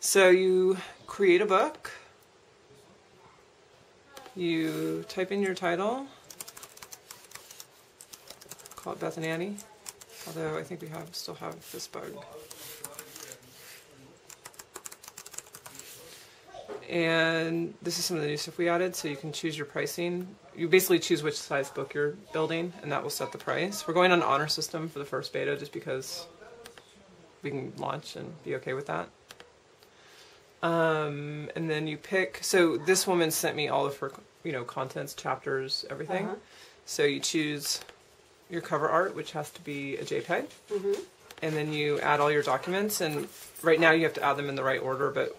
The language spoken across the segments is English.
So you create a book, you type in your title, call it Beth and Annie, although I think we still have this bug. And this is some of the new stuff we added, so you can choose your pricing. You basically choose which size book you're building, and that will set the price. We're going on an honor system for the first beta just because we can launch and be okay with that. And then you pick, so this woman sent me all of her, contents, chapters, everything. So you choose your cover art, which has to be a JPEG. And then you add all your documents, and right now you have to add them in the right order, but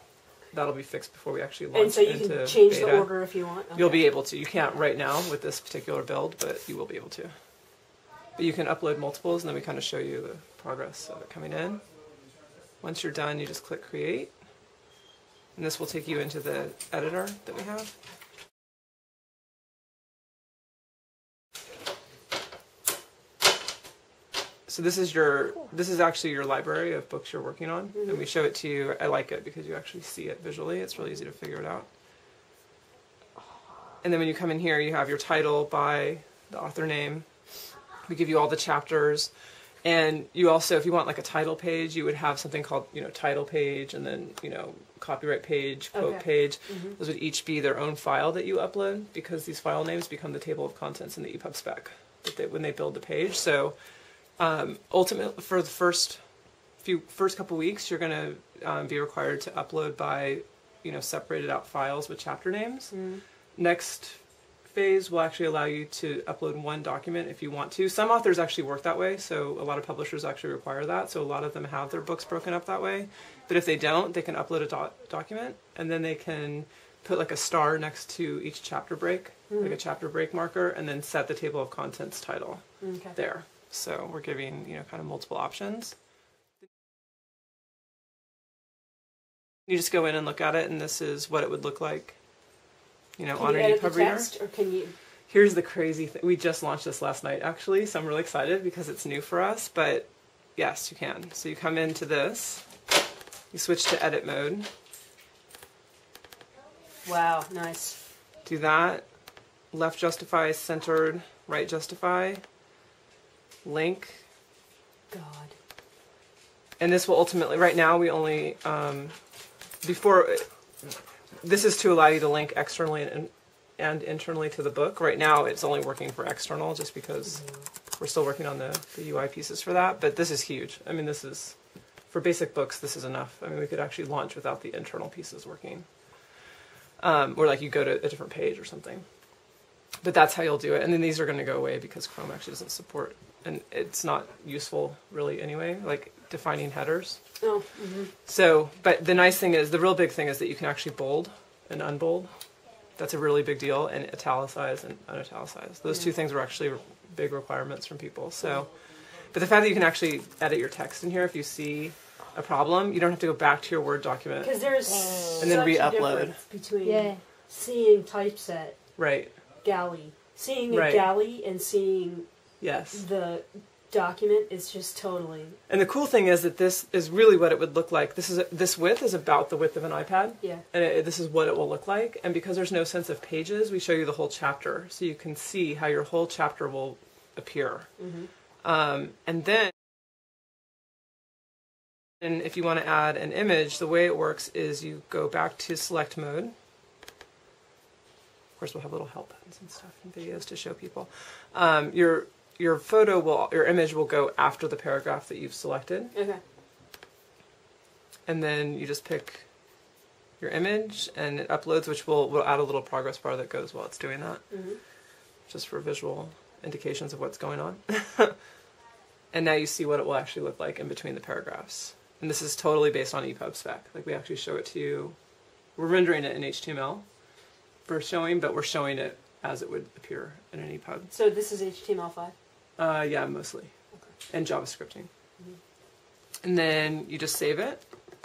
that'll be fixed before we actually launch. And so you can change beta. The order if you want? Okay. You'll be able to. You can't right now with this particular build, but you will be able to. But you can upload multiples, and then we kind of show you the progress of it coming in. Once you're done, you just click Create. And this will take you into the editor that we have. So this is actually your library of books you're working on, and we show it to you. I like it because you actually see it visually. It's really easy to figure it out. And then when you come in here, you have your title by the author name. We give you all the chapters. And you also, if you want like a title page, you would have something called, title page, and then, copyright page, quote page. Those would each be their own file that you upload, because these file names become the table of contents in the ePub spec when they build the page. So ultimately, for the first couple weeks, you're going to be required to upload by, separated out files with chapter names. Next phase will actually allow you to upload one document if you want to. Some authors actually work that way, so a lot of publishers actually require that, so a lot of them have their books broken up that way. But if they don't, they can upload a document, and then they can put like a star next to each chapter break, like a chapter break marker, and then set the table of contents title there. So we're giving, kind of multiple options. You just go in and look at it, and this is what it would look like. On an ePub reader. Or can you? Here's the crazy thing. We just launched this last night, actually, so I'm really excited because it's new for us. But yes, you can. So you come into this, you switch to edit mode. Wow, nice. Do that. Left justify, centered, right justify, link. God. And this will ultimately, right now we only, this is to allow you to link externally and internally to the book. Right now it's only working for external just because we're still working on the UI pieces for that. But this is huge. I mean, this is, for basic books, this is enough. I mean, we could actually launch without the internal pieces working. Or like you go to a different page or something. But that's how you'll do it. And then these are going to go away because Chrome actually doesn't support, and it's not useful really anyway, like defining headers. Oh. So, but the nice thing is, the real big thing is that you can actually bold and unbold. That's a really big deal, and italicize and unitalicize. Those two things are actually big requirements from people. So, but the fact that you can actually edit your text in here, if you see a problem, you don't have to go back to your Word document. Because there's and then such re-upload. a difference between seeing typeset, galley, seeing a galley and seeing the document is just totally. And the cool thing is that this is really what it would look like. This width is about the width of an iPad. Yeah. And this is what it will look like. And because there's no sense of pages, we show you the whole chapter, so you can see how your whole chapter will appear. And then, and if you want to add an image, the way it works is you go back to select mode. Of course, we'll have little help buttons and stuff and videos to show people. Your image will go after the paragraph that you've selected. Okay. And then you just pick your image, and it uploads, which we'll add a little progress bar that goes while it's doing that, just for visual indications of what's going on. And now you see what it will actually look like in between the paragraphs. And this is totally based on ePub spec. Like, we actually show it to you. We're rendering it in HTML for showing, but we're showing it as it would appear in an ePub. So this is HTML5? Yeah, mostly. Okay. And JavaScripting. And then you just save it,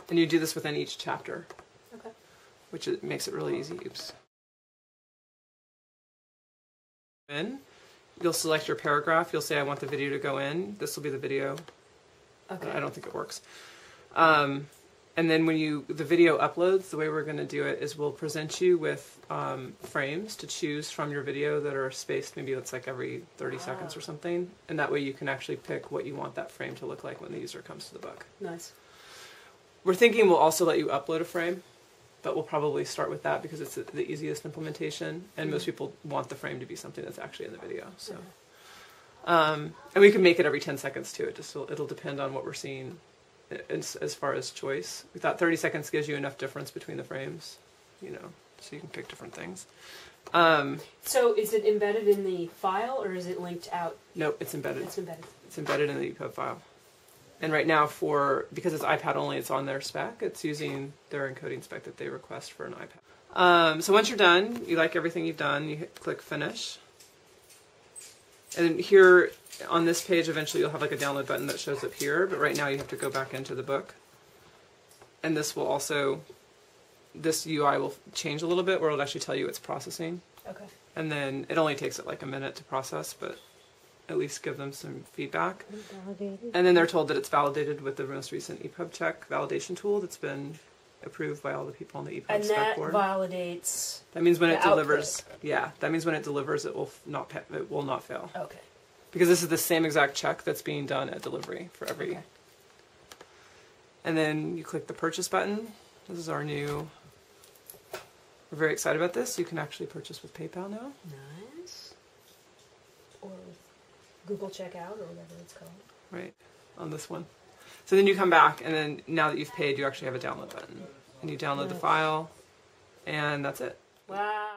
and you do this within each chapter. Okay. Which makes it really easy. Oops. You'll select your paragraph. You'll say, I want the video to go in. This will be the video. Okay. I don't think it works. And then when the video uploads, the way we're going to do it is we'll present you with frames to choose from your video that are spaced, maybe it's like every 30 seconds or something. And that way you can actually pick what you want that frame to look like when the user comes to the book. Nice. We're thinking we'll also let you upload a frame, but we'll probably start with that because it's the easiest implementation. And most people want the frame to be something that's actually in the video. So, and we can make it every 10 seconds too. It'll depend on what we're seeing. As far as choice, we thought 30 seconds gives you enough difference between the frames, so you can pick different things. So is it embedded in the file or is it linked out? No, it's embedded. It's embedded. It's embedded in the ePub file. And right now, because it's iPad only, it's on their spec. It's using their encoding spec that they request for an iPad. So once you're done, you like everything you've done, you click Finish. And then here on this page, eventually you'll have like a download button that shows up here, but right now you have to go back into the book. And this UI will change a little bit where it'll actually tell you it's processing. Okay. And then it only takes it like a minute to process, but at least give them some feedback. And then they're told that it's validated with the most recent ePub check validation tool that's been approved by all the people on the ePub spec board. And that validates. That means when it delivers. Yeah, that means when it delivers, it will not fail. Okay. Because this is the same exact check that's being done at delivery for every. Okay. And then you click the purchase button. This is our new. We're very excited about this. You can actually purchase with PayPal now. Nice. Or with Google Checkout or whatever it's called. Right, on this one. So then you come back, and then now that you've paid, you actually have a download button. And you download the file, and that's it. Wow.